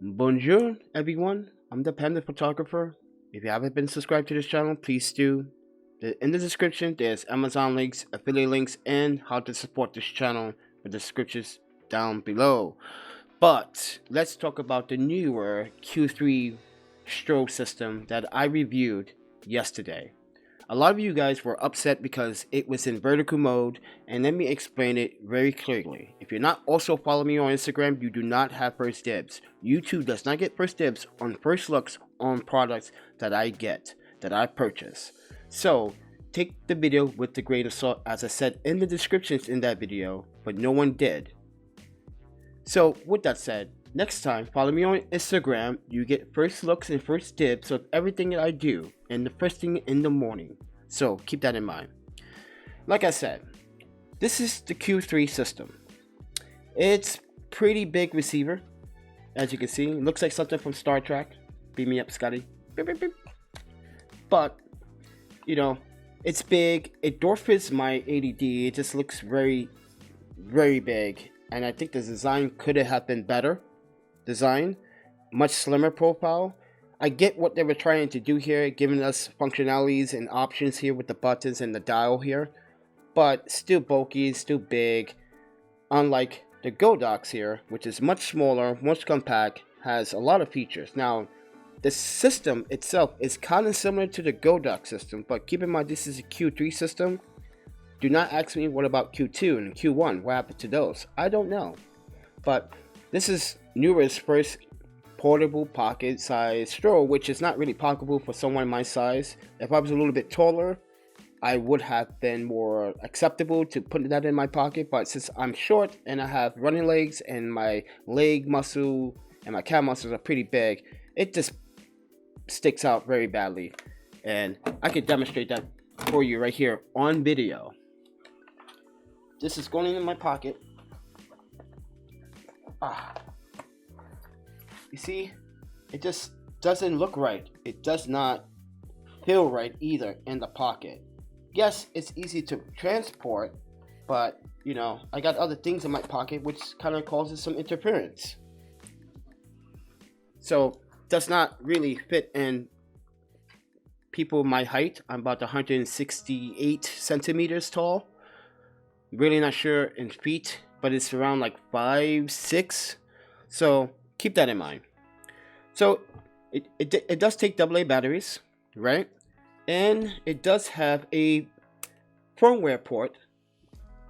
Bonjour, everyone. I'm the Panda Photographer. If you haven't been subscribed to this channel, please do. In the description, there's Amazon links, affiliate links, and how to support this channel with the descriptions down below. But let's talk about the newer Q3 strobe system that I reviewed yesterday. A lot of you guys were upset because it was in vertical mode, and let me explain it very clearly. If you're not also following me on Instagram, you do not have first dibs. YouTube does not get first dibs on first looks on products that I purchase. So take the video with the grain of salt, as I said in the descriptions in that video, but no one did. So with that said, next time, follow me on Instagram. You get first looks and first dibs of everything that I do, and the first thing in the morning. So keep that in mind. Like I said, this is the Q3 system. It's pretty big receiver, as you can see. It looks like something from Star Trek. Beam me up, Scotty. Beep, beep, beep. But you know, it's big. It dwarfs my ADD. It just looks very, very big. And I think the design could have been better design, much slimmer profile. I get what they were trying to do here, giving us functionalities and options here with the buttons and the dial here, but still bulky, still big. Unlike the Godox here, which is much smaller, much compact, has a lot of features. Now, the system itself is kind of similar to the Godox system, but keep in mind this is a Q3 system. Do not ask me what about Q2 and Q1, what happened to those. I don't know. But this is Neweer's first portable pocket size strobe, which is not really pocketable for someone my size. If I was a little bit taller, I would have been more acceptable to put that in my pocket. But since I'm short and I have running legs and my leg muscle and my calf muscles are pretty big, it just sticks out very badly. And I can demonstrate that for you right here on video. This is going in my pocket. You see, it just doesn't look right. It does not feel right either in the pocket. Yes, it's easy to transport, but you know, I got other things in my pocket which kind of causes some interference. So does not really fit in people my height. I'm about 168 centimeters tall. Really not sure in feet, but it's around like 5'6". So keep that in mind. So it does take AA batteries, right? And it does have a firmware port,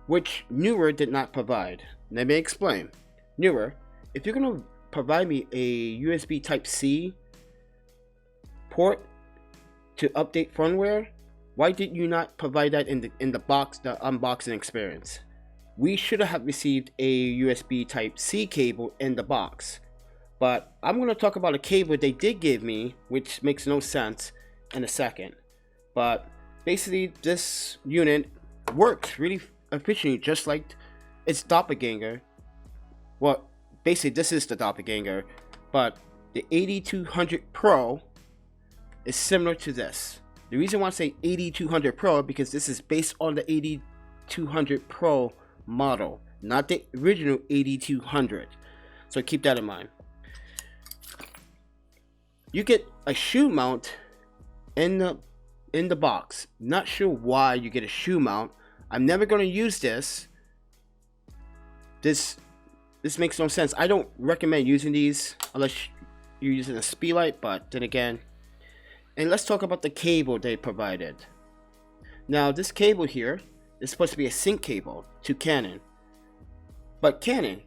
which Neweer did not provide. Let me explain. Neweer, if you're gonna provide me a USB Type-C port to update firmware, why did you not provide that in the box, the unboxing experience? We should have received a USB Type-C cable in the box. But I'm going to talk about a cable they did give me, which makes no sense, in a second. But basically, this unit works really efficiently, just like its doppelganger. Well, basically, this is the doppelganger, but the 8200 Pro is similar to this. The reason why I say 8200 Pro because this is based on the 8200 Pro model, not the original 8200. So keep that in mind. You get a shoe mount in the box. Not sure why you get a shoe mount. I'm never going to use this. This makes no sense. I don't recommend using these unless you're using a speed light, but then again. And let's talk about the cable they provided. Now this cable here is supposed to be a sync cable to Canon. But Canon,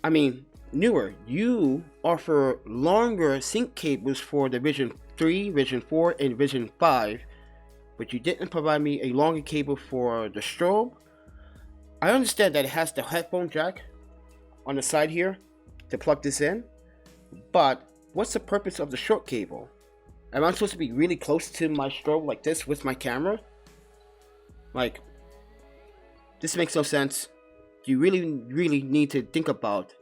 I mean Neweer, you offer longer sync cables for the Vision 3, Vision 4, and Vision 5. But you didn't provide me a longer cable for the strobe. I understand that it has the headphone jack on the side here to plug this in. But what's the purpose of the short cable? Am I supposed to be really close to my strobe like this with my camera? Like, this makes no sense. You really need to think about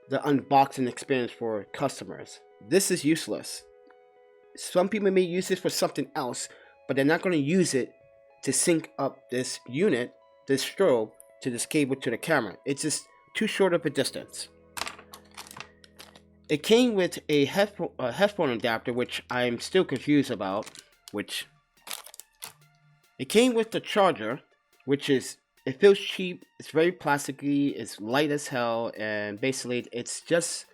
the unboxing experience for customers. This is useless. Some people may use this for something else, but they're not going to use it to sync up this unit, this strobe, to this cable to the camera. It's just too short of a distance. it came with a headphone adapter, which I'm still confused about. Which it came with the charger, which is, it feels cheap. It's very plasticky. It's light as hell, and basically it's just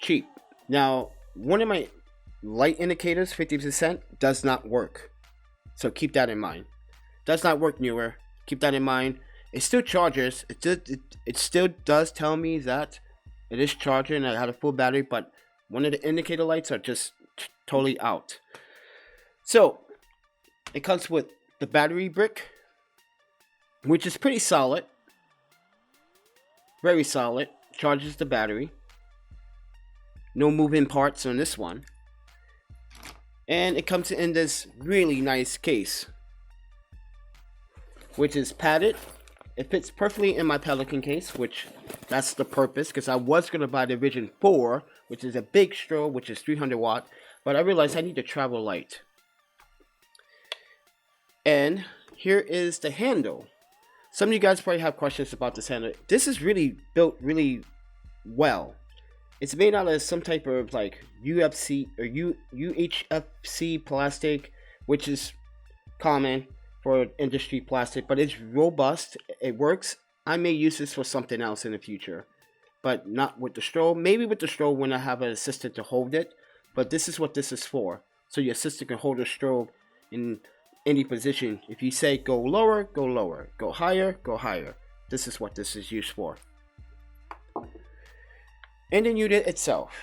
cheap. Now, one of my light indicators, 50%, does not work. So keep that in mind. Does not work, Neweer. Keep that in mind. It still charges. It still does tell me that it is charging and I had a full battery, but one of the indicator lights are just totally out. So it comes with the battery brick, which is pretty solid. Very solid. Charges the battery. No moving parts on this one. And it comes in this really nice case, which is padded. It fits perfectly in my Pelican case, which that's the purpose, because I was going to buy the Vision 4, which is a big strobe, which is 300 watt, but I realized I need to travel light. And here is the handle. Some of you guys probably have questions about this handle. This is really built really well. It's made out of some type of like UFC or UHFC plastic, which is common for industry plastic, but it's robust. It works. I may use this for something else in the future, but not with the strobe. Maybe with the strobe when I have an assistant to hold it, but this is what this is for. So your assistant can hold the strobe in any position. If you say go lower, go lower. Go higher, go higher. This is what this is used for. And the unit itself,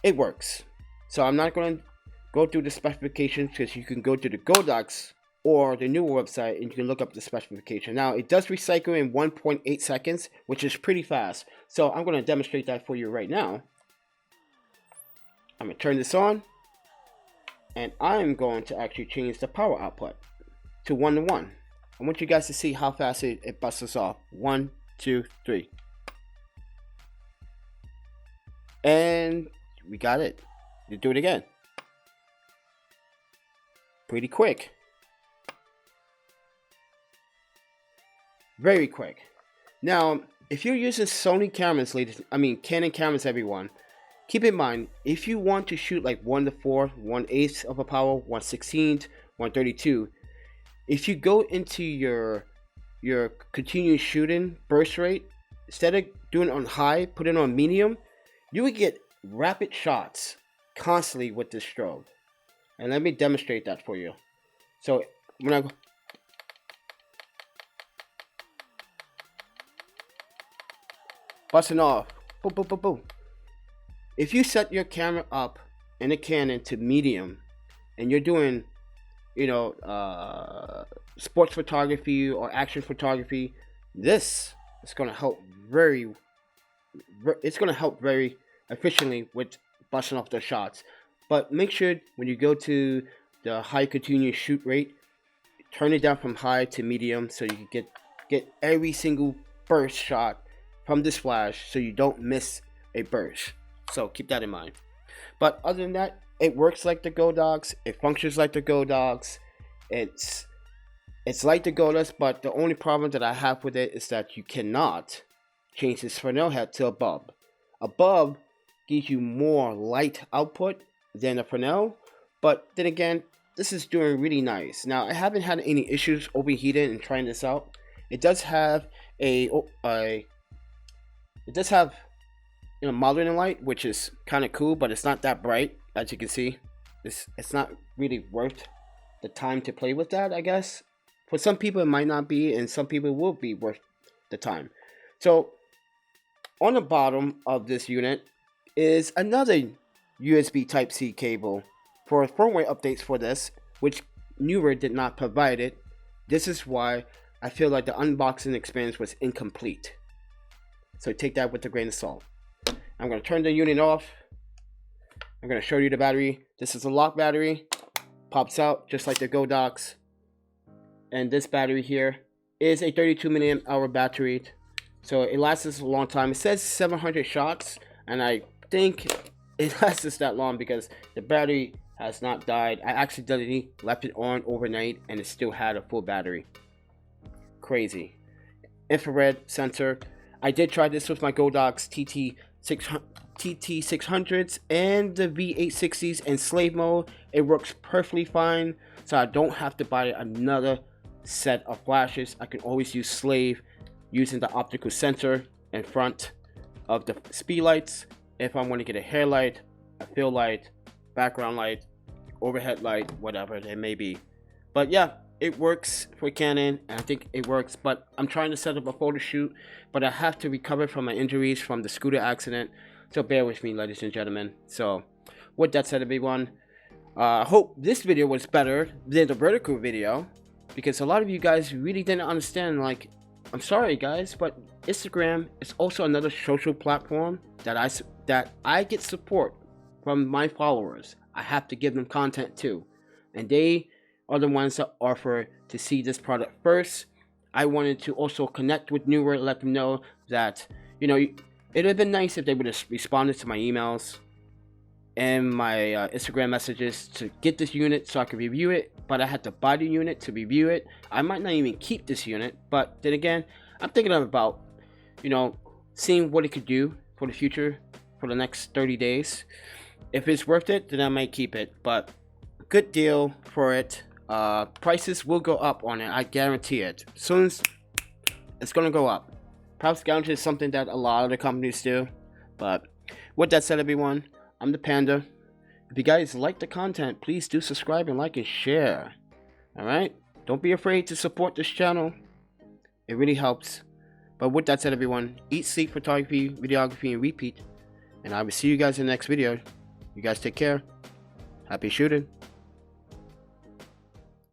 it works. So I'm not going to go through the specifications, because you can go to the Godox or the Neweer website and you can look up the specification. Now, it does recycle in 1.8 seconds, which is pretty fast. So I'm going to demonstrate that for you right now. I'm going to turn this on, and I'm going to actually change the power output to 1 to 1. I want you guys to see how fast it busts off. 1, 2, 3. And we got it. You do it again. Pretty quick. Very quick. Now, if you're using Sony cameras, Canon cameras, everyone, keep in mind, if you want to shoot like 1 to 4, 1/8 of a power, 1/16, 1/32, if you go into your continuous shooting burst rate, instead of doing it on high, put it on medium, you would get rapid shots constantly with this strobe. And let me demonstrate that for you. So when I go, busting off, boom, boom, boom, boom. If you set your camera up in a Canon to medium, and you're doing, sports photography or action photography, this is going to help very efficiently with busting off the shots. But make sure when you go to the high continuous shoot rate, turn it down from high to medium, so you can get every single burst shot from this flash, so you don't miss a burst. So keep that in mind. But other than that, it works like the Godox. It functions like the Godox. It's like the Godox, but the only problem that I have with it is that you cannot change this Fresnel head to a bulb. A bulb gives you more light output than a Fresnel, but then again, this is doing really nice. Now, I haven't had any issues overheating and trying this out. It does have modeling light, which is kind of cool, but it's not that bright, as you can see. It's not really worth the time to play with that, I guess. For some people it might not be, and some people will be worth the time. So on the bottom of this unit is another USB Type-C cable for firmware updates for this, which Neweer did not provide it. This is why I feel like the unboxing experience was incomplete. So take that with a grain of salt. I'm going to turn the unit off. I'm going to show you the battery. This is a lock battery. Pops out just like the Godox. And this battery here is a 32 milliamp hour battery. So it lasts us a long time. It says 700 shots. And I think it lasts us that long because the battery has not died. I accidentally left it on overnight and it still had a full battery. Crazy. Infrared sensor. I did try this with my Godox TT600s and the V860s in slave mode. It works perfectly fine, so I don't have to buy another set of flashes. I can always use slave using the optical sensor in front of the speed lights. If I want to get a hair light, a fill light, background light, overhead light, whatever it may be. But yeah, it works for Canon, and I think it works. But I'm trying to set up a photo shoot, but I have to recover from my injuries from the scooter accident, so bear with me, ladies and gentlemen. So with that said, everyone, I hope this video was better than the vertical video, because a lot of you guys really didn't understand. Like, I'm sorry guys, but Instagram is also another social platform that I get support from my followers. I have to give them content too, and they are the ones that offer to see this product first. I wanted to also connect with Neweer, let them know that, you know, it would have been nice if they would have responded to my emails and my Instagram messages to get this unit so I could review it, but I had to buy the unit to review it. I might not even keep this unit, but then again, I'm thinking about, you know, seeing what it could do for the future, for the next 30 days. If it's worth it, then I might keep it, but good deal for it. Prices will go up on it, I guarantee it. Soon as it's gonna go up. Price gouging is something that a lot of the companies do. But with that said, everyone, I'm the Panda. If you guys like the content, please do subscribe and like and share. Alright? Don't be afraid to support this channel. It really helps. But with that said, everyone, eat, sleep, photography, videography, and repeat. And I will see you guys in the next video. You guys take care. Happy shooting.